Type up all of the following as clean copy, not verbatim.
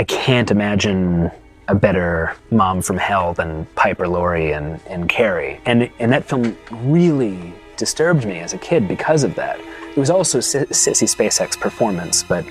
I can't imagine a better mom from hell than Piper Laurie and Carrie. And that film really disturbed me as a kid because of that. It was also Sissy Spacek's performance, but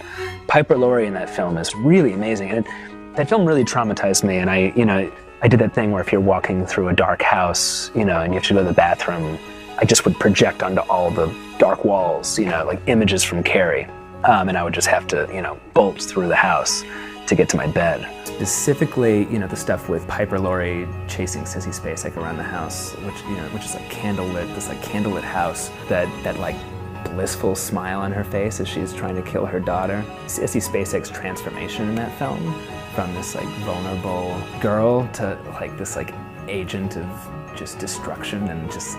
Piper Laurie in that film is really amazing. And that film really traumatized me. And I did that thing where if you're walking through a dark house, and you have to go to the bathroom, I just would project onto all the dark walls, like images from Carrie. And I would just have to, bolt through the house to get to my bed. Specifically, the stuff with Piper Laurie chasing Sissy Spacek around the house, which is like candlelit, this like candlelit house, that like blissful smile on her face as she's trying to kill her daughter. Sissy Spacek's transformation in that film, from this like vulnerable girl to like this like agent of just destruction and just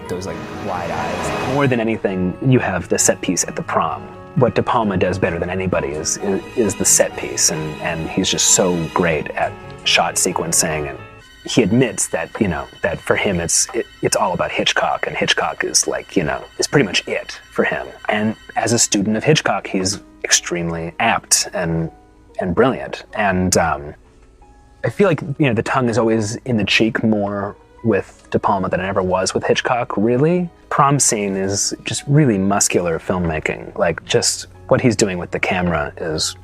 those like wide eyes. More than anything, you have the set piece at the prom. What De Palma does better than anybody is the set piece, and he's just so great at shot sequencing. And he admits that that for him it's all about Hitchcock, and Hitchcock is like is pretty much it for him. And as a student of Hitchcock, he's extremely apt and brilliant. And I feel like the tongue is always in the cheek more with De Palma than it ever was with Hitchcock, really. Prom scene is just really muscular filmmaking. Like, just what he's doing with the camera is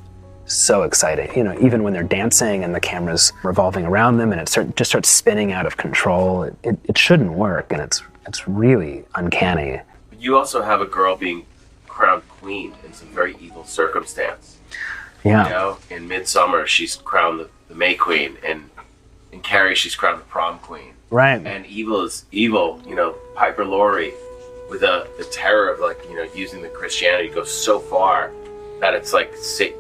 so exciting. Even when they're dancing and the camera's revolving around them and it just starts spinning out of control, it shouldn't work, and it's really uncanny. You also have a girl being crowned queen in some very evil circumstance. Yeah. In Midsummer, she's crowned the May Queen, and in Carrie, she's crowned the prom queen. Right. And evil is evil. Piper Laurie, with the terror of using the Christianity goes so far that it's like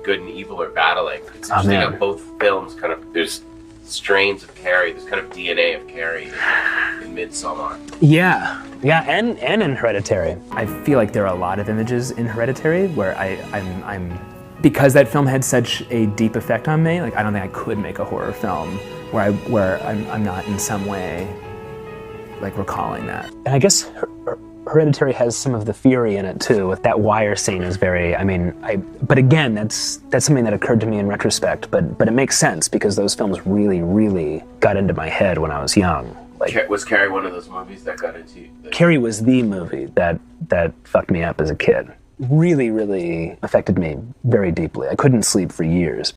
good and evil are battling. It's interesting how both films there's strains of Carrie, there's kind of DNA of Carrie in Midsommar. Yeah, and in Hereditary. I feel like there are a lot of images in Hereditary where I'm because that film had such a deep effect on me. Like, I don't think I could make a horror film where I'm not in some way like recalling that. And I guess Hereditary has some of the fury in it too. With that wire scene is very. But again, that's something that occurred to me in retrospect. But it makes sense because those films really, really got into my head when I was young. Like, was Carrie one of those movies that got into you? Carrie was the movie that fucked me up as a kid. Really, really affected me very deeply. I couldn't sleep for years.